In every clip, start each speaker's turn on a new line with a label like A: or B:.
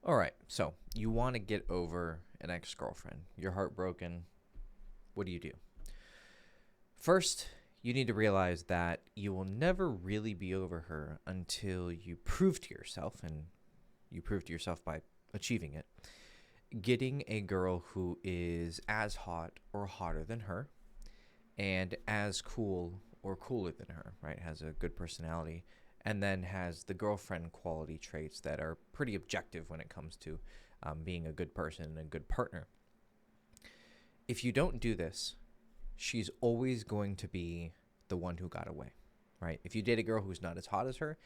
A: All right, so you want to get over an ex-girlfriend. You're heartbroken. What do you do? First, you need to realize that you will never really be over her until you prove to yourself, and you prove to yourself by achieving it, getting a girl who is as hot or hotter than her and as cool or cooler than her, right? Has a good personality and then has the girlfriend quality traits that are pretty objective when it comes to being a good person and a good partner. If you don't do this, she's always going to be the one who got away, right? If you date a girl who's not as hot as her,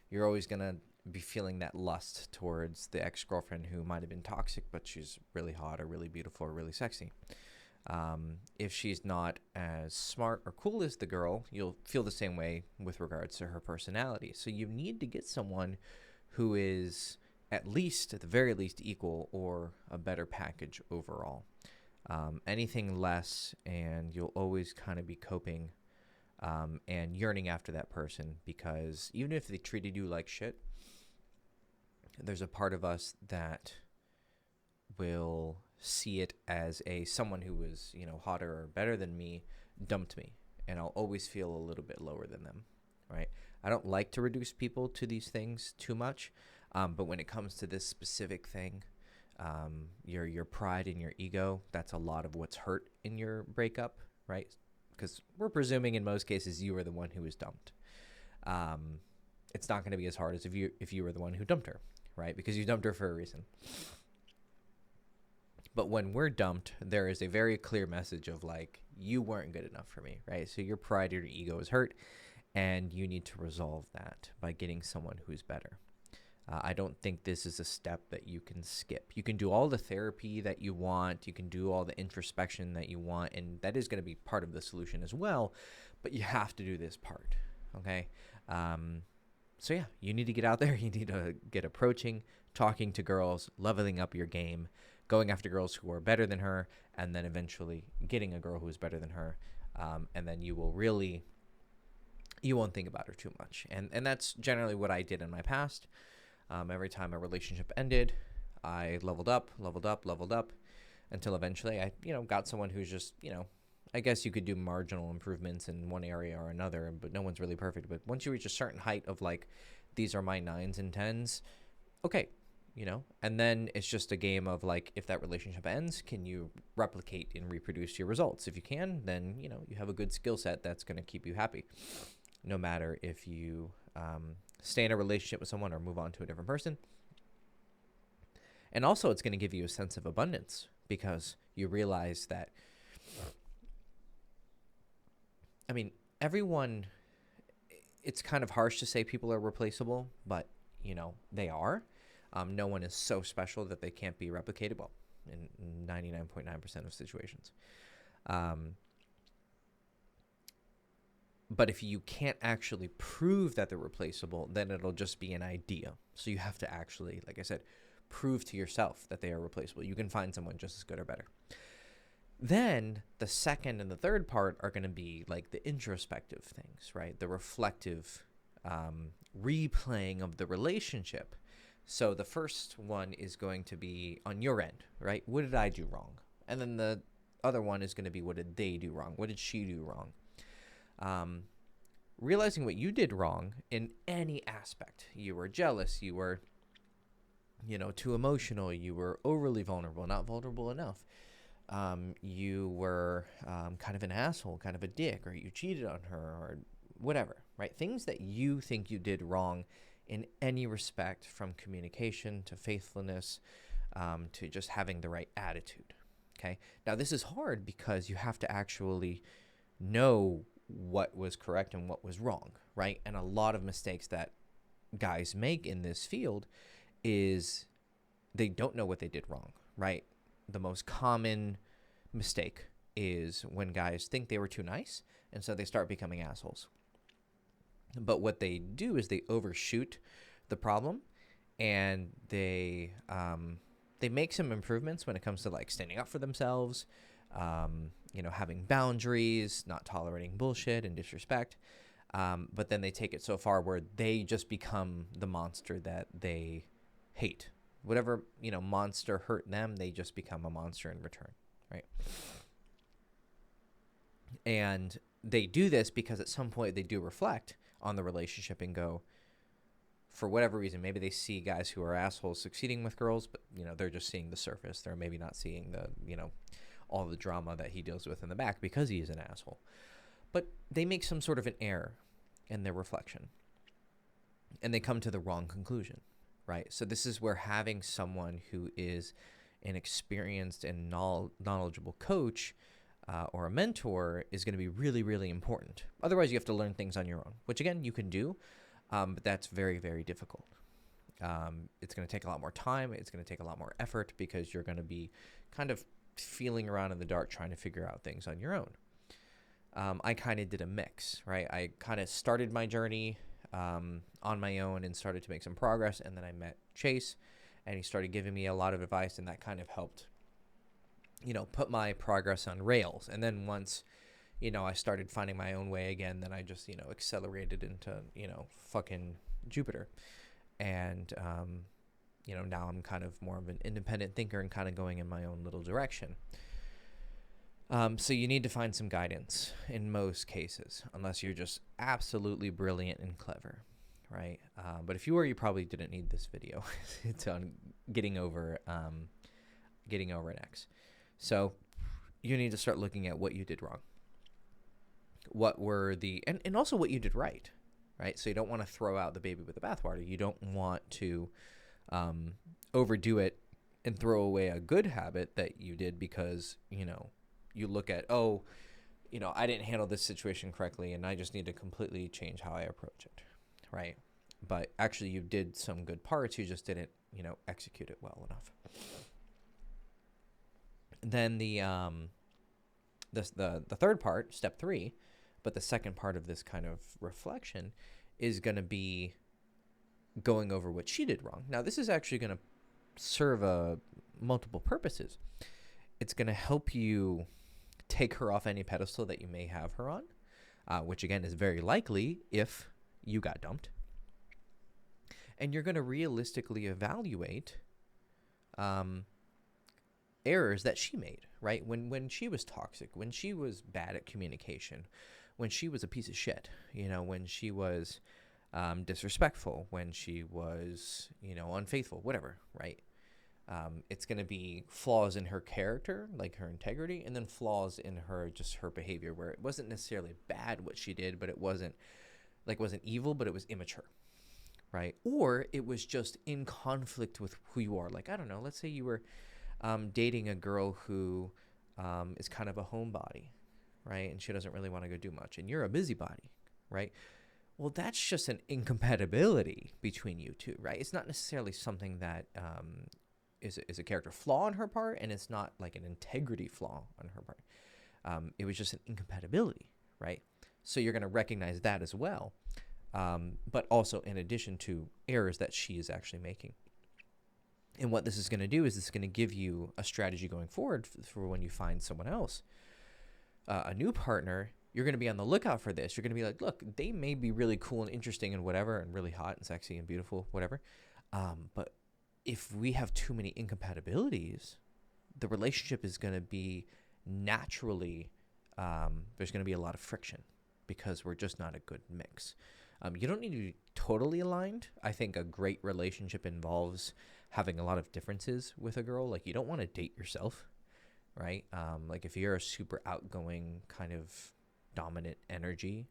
A: you're always going to be feeling that lust towards the ex-girlfriend who might have been toxic, but she's really hot or really beautiful or really sexy. If she's not as smart or cool as the girl, you'll feel the same way with regards to her personality. So you need to get someone who is at least, at the very least, equal or a better package overall. Anything less, and you'll always kind of be coping and yearning after that person, because even if they treated you like shit, there's a part of us that will see it as someone who was, hotter or better than me dumped me, and I'll always feel a little bit lower than them, right? I don't like to reduce people to these things too much, but when it comes to this specific thing, your pride and your ego, that's a lot of what's hurt in your breakup, right? Because we're presuming in most cases you were the one who was dumped. It's not going to be as hard as if you were the one who dumped her, right? Because you dumped her for a reason. But when we're dumped, there is a very clear message of like, you weren't good enough for me, right? So your pride or your ego is hurt, and you need to resolve that by getting someone who's better. I don't think this is a step that you can skip. You can do all the therapy that you want. You can do all the introspection that you want, and that is going to be part of the solution as well. But you have to do this part, okay? So yeah, you need to get out there. You need to get approaching, talking to girls, leveling up your game, going after girls who are better than her, and then eventually getting a girl who is better than her. And then you won't think about her too much. And that's generally what I did in my past. Every time a relationship ended, I leveled up until eventually I, got someone who's just, I guess you could do marginal improvements in one area or another, but no one's really perfect. But once you reach a certain height of like, these are my 9s and 10s, okay, and then it's just a game of like, if that relationship ends, can you replicate and reproduce your results? If you can, then, you have a good skill set that's going to keep you happy, no matter if you stay in a relationship with someone or move on to a different person. And also it's going to give you a sense of abundance, because you realize that, everyone, it's kind of harsh to say people are replaceable, but, they are. No one is so special that they can't be replicated, well, in 99.9% of situations. But if you can't actually prove that they're replaceable, then it'll just be an idea. So you have to actually, like I said, prove to yourself that they are replaceable. You can find someone just as good or better. Then the second and the third part are going to be like the introspective things, right? The reflective replaying of the relationship. So the first one is going to be on your end, right? What did I do wrong? And then the other one is going to be, what did they do wrong? What did she do wrong? Realizing what you did wrong in any aspect. You were jealous, you were, too emotional, you were overly vulnerable, not vulnerable enough. You were kind of an asshole, kind of a dick, or you cheated on her, or whatever, right? Things that you think you did wrong in any respect, from communication to faithfulness, to just having the right attitude, okay? Now, this is hard because you have to actually know what was correct and what was wrong, right? And a lot of mistakes that guys make in this field is they don't know what they did wrong, right? The most common mistake is when guys think they were too nice, and so they start becoming assholes. But what they do is they overshoot the problem, and they make some improvements when it comes to like standing up for themselves, having boundaries, not tolerating bullshit and disrespect. But then they take it so far where they just become the monster that they hate, Whatever, monster hurt them, they just become a monster in return, right? And they do this because at some point they do reflect on the relationship and go, for whatever reason, maybe they see guys who are assholes succeeding with girls, but, they're just seeing the surface. They're maybe not seeing the, all the drama that he deals with in the back because he is an asshole. But they make some sort of an error in their reflection, and they come to the wrong conclusion, right? So this is where having someone who is an experienced and knowledgeable coach or a mentor is going to be really, really important. Otherwise, you have to learn things on your own, which, again, you can do, but that's very, very difficult. It's going to take a lot more time. It's going to take a lot more effort because you're going to be kind of feeling around in the dark trying to figure out things on your own. I kind of did a mix, right? I kind of started my journey on my own and started to make some progress, and then I met Chase, and he started giving me a lot of advice, and that kind of helped, put my progress on rails. And then once, I started finding my own way again, then I just, accelerated into, fucking Jupiter. And, now I'm kind of more of an independent thinker and kind of going in my own little direction. So you need to find some guidance in most cases, unless you're just absolutely brilliant and clever, right? But if you were, you probably didn't need this video. It's on getting over an ex. So you need to start looking at what you did wrong. What were and also what you did right? So you don't want to throw out the baby with the bathwater. You don't want to overdo it and throw away a good habit that you did because, you look at, I didn't handle this situation correctly and I just need to completely change how I approach it, right? But actually you did some good parts, you just didn't, execute it well enough. Then the third part, step 3, but the second part of this kind of reflection is going to be going over what she did wrong. Now, this is actually going to serve multiple purposes. It's going to help you take her off any pedestal that you may have her on, which again is very likely if you got dumped. And you're going to realistically evaluate errors that she made, right? When she was toxic, when she was bad at communication, when she was a piece of shit, when she was disrespectful, when she was, unfaithful, whatever, right? It's going to be flaws in her character, like her integrity, and then flaws in her behavior, where it wasn't necessarily bad what she did, but it wasn't evil, but it was immature, right? Or it was just in conflict with who you are. Like, I don't know, let's say you were dating a girl who is kind of a homebody, right? And she doesn't really want to go do much, and you're a busybody, right? Well, that's just an incompatibility between you two, right? It's not necessarily something that is a character flaw on her part, and it's not like an integrity flaw on her part. It was just an incompatibility, right? So you're going to recognize that as well, but also in addition to errors that she is actually making. And what this is going to do is it's going to give you a strategy going forward for when you find someone else, a new partner. You're going to be on the lookout for this. You're going to be like, look, they may be really cool and interesting and whatever, and really hot and sexy and beautiful, whatever. But if we have too many incompatibilities, the relationship is going to be naturally, there's going to be a lot of friction because we're just not a good mix. You don't need to be totally aligned. I think a great relationship involves having a lot of differences with a girl. Like, you don't want to date yourself, right? Like, if you're a super outgoing kind of dominant energy,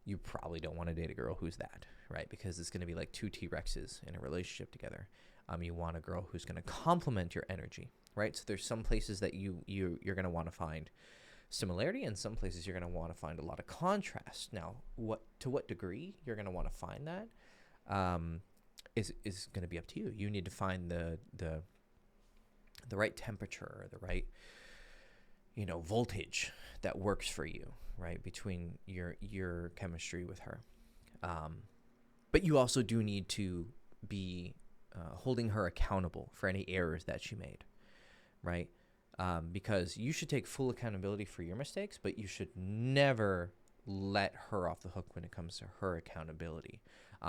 A: you probably don't want to date a girl who's that, right? Because it's going to be like two T-Rexes in a relationship together. You want a girl who's going to complement your energy, right? So there's some places that you're going to want to find similarity, and some places you're going to want to find a lot of contrast. Now, to what degree you're going to want to find that is going to be up to you. You need to find the right temperature, or the right voltage that works for you, right, between your chemistry with her. But you also do need to be holding her accountable for any errors that she made, right? Because you should take full accountability for your mistakes, but you should never let her off the hook when it comes to her accountability.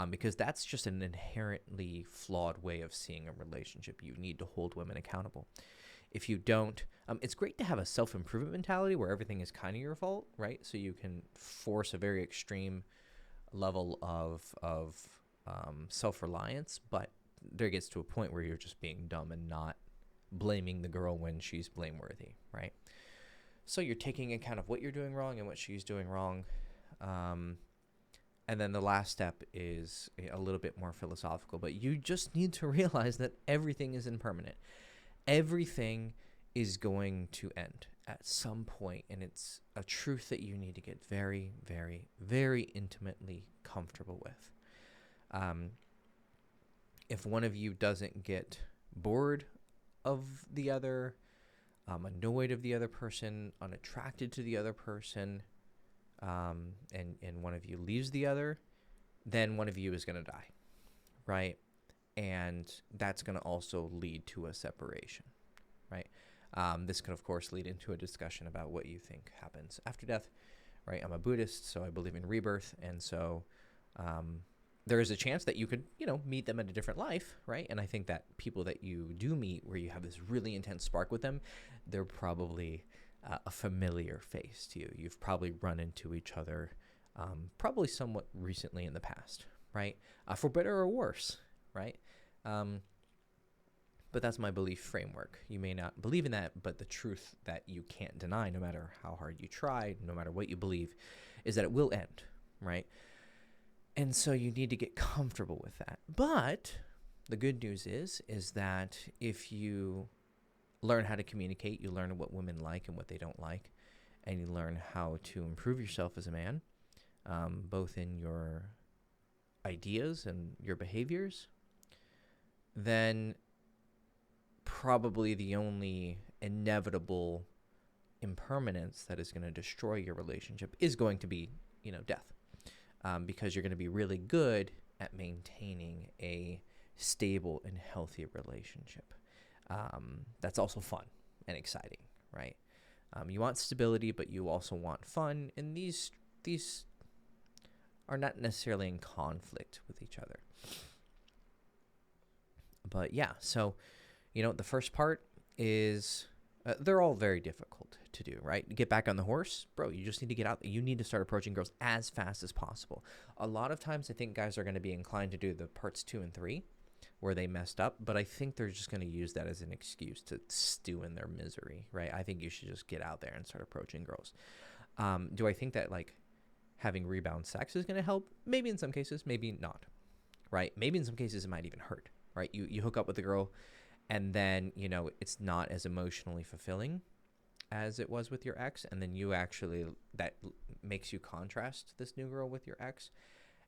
A: because that's just an inherently flawed way of seeing a relationship. You need to hold women accountable. If you don't, it's great to have a self-improvement mentality where everything is kind of your fault, right? So you can force a very extreme level of self-reliance, but there gets to a point where you're just being dumb and not blaming the girl when she's blameworthy, right? So you're taking account of what you're doing wrong and what she's doing wrong. And then the last step is a little bit more philosophical, but you just need to realize that everything is impermanent. Everything is going to end at some point, and it's a truth that you need to get very, very, very intimately comfortable with. If one of you doesn't get bored of the other, annoyed of the other person, unattracted to the other person, and one of you leaves the other, then one of you is going to die, right? And that's going to also lead to a separation, right? This could, of course, lead into a discussion about what you think happens after death, right? I'm a Buddhist, so I believe in rebirth, and so there is a chance that you could, meet them in a different life, right? And I think that people that you do meet where you have this really intense spark with them, they're probably a familiar face to you. You've probably run into each other probably somewhat recently in the past, right? For better or worse, right? But that's my belief framework. You may not believe in that, but the truth that you can't deny, no matter how hard you try, no matter what you believe, is that it will end, right? And so you need to get comfortable with that. But the good news is that if you learn how to communicate, you learn what women like and what they don't like, and you learn how to improve yourself as a man, both in your ideas and your behaviors, then probably the only inevitable impermanence that is going to destroy your relationship is going to be, death. Because you're going to be really good at maintaining a stable and healthy relationship. That's also fun and exciting, right? You want stability, but you also want fun, and these are not necessarily in conflict with each other. But yeah, so, the first part is they're all very difficult to do, right? Get back on the horse, bro. You just need to get out there. You need to start approaching girls as fast as possible. A lot of times I think guys are going to be inclined to do the parts 2 and 3 where they messed up, but I think they're just going to use that as an excuse to stew in their misery, right? I think you should just get out there and start approaching girls. Do I think that having rebound sex is going to help? Maybe in some cases, maybe not, right? Maybe in some cases it might even hurt, right? You hook up with a girl and then, it's not as emotionally fulfilling as it was with your ex. And then that makes you contrast this new girl with your ex.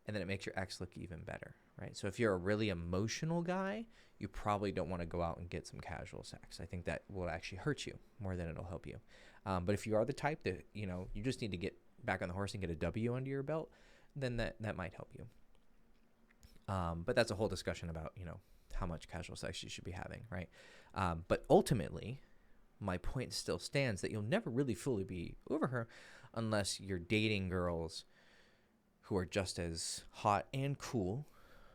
A: And then it makes your ex look even better, right? So if you're a really emotional guy, you probably don't want to go out and get some casual sex. I think that will actually hurt you more than it'll help you. But if you are the type that, you just need to get back on the horse and get a W under your belt, then that might help you. But that's a whole discussion about, how much casual sex you should be having, right? But ultimately, my point still stands that you'll never really fully be over her unless you're dating girls who are just as hot and cool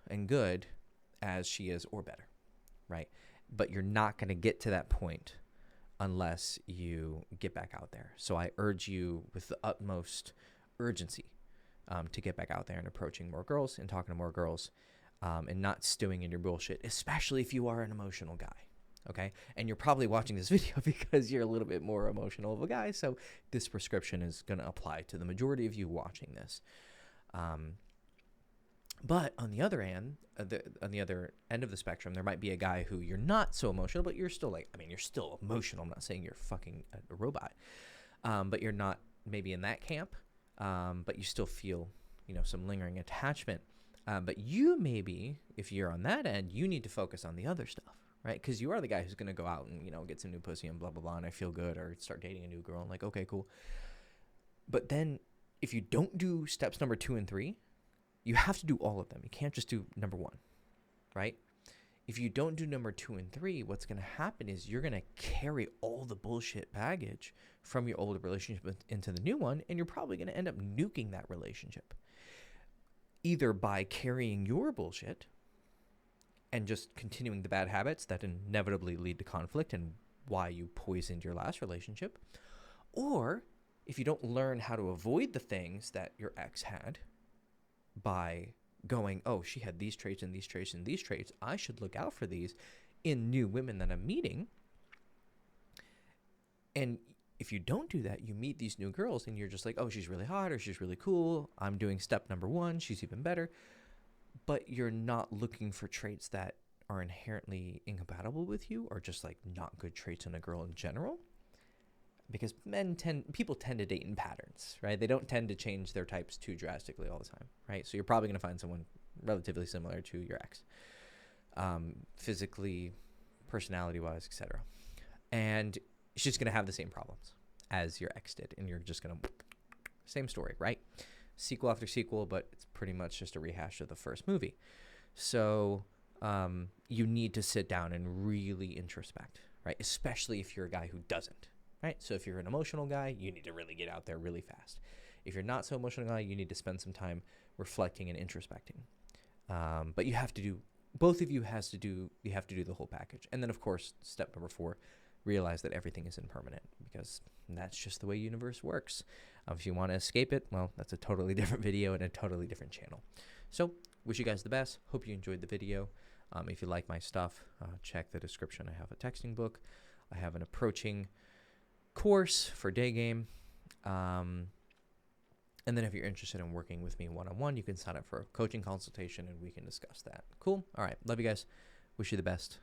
A: and good as she is or better, right? But you're not going to get to that point unless you get back out there. So I urge you with the utmost urgency to get back out there and approaching more girls and talking to more girls and not stewing in your bullshit, especially if you are an emotional guy, okay? And you're probably watching this video because you're a little bit more emotional of a guy, so this prescription is going to apply to the majority of you watching this. But on the other end, on the other end of the spectrum, there might be a guy who you're not so emotional, but you're still you're still emotional. I'm not saying you're fucking a robot, but you're not maybe in that camp, but you still feel, some lingering attachment. But you maybe, if you're on that end, you need to focus on the other stuff, right? Because you are the guy who's going to go out and, get some new pussy and blah, blah, blah, and I feel good, or start dating a new girl and okay, cool. But then if you don't do steps number 2 and 3, you have to do all of them. You can't just do number 1, right? If you don't do number 2 and 3, what's going to happen is you're going to carry all the bullshit baggage from your older relationship into the new one, and you're probably going to end up nuking that relationship. either by carrying your bullshit and just continuing the bad habits that inevitably lead to conflict and why you poisoned your last relationship, or if you don't learn how to avoid the things that your ex had by going, oh, she had these traits and these traits and these traits, I should look out for these in new women that I'm meeting. And if you don't do that, you meet these new girls and you're just like, oh, she's really hot or she's really cool. I'm doing step number 1. She's even better. But you're not looking for traits that are inherently incompatible with you or just like not good traits in a girl in general. Because people tend to date in patterns, right? They don't tend to change their types too drastically all the time, right? So you're probably going to find someone relatively similar to your ex, physically, personality-wise, etc. And she's just going to have the same problems as your ex did, and you're just going to, same story, right? Sequel after sequel, but it's pretty much just a rehash of the first movie. So you need to sit down and really introspect, right? Especially if you're a guy who doesn't. Right? So if you're an emotional guy, you need to really get out there really fast. If you're not so emotional guy, you need to spend some time reflecting and introspecting. But you have to do, both of you have to do the whole package. And then of course, step number 4, realize that everything is impermanent because that's just the way universe works. If you want to escape it, well, that's a totally different video and a totally different channel. So wish you guys the best. Hope you enjoyed the video. If you like my stuff, check the description. I have a texting book. I have an approaching course for day game, and then if you're interested in working with me one-on-one, you can sign up for a coaching consultation and we can discuss that. Cool. All right, love you guys, wish you the best.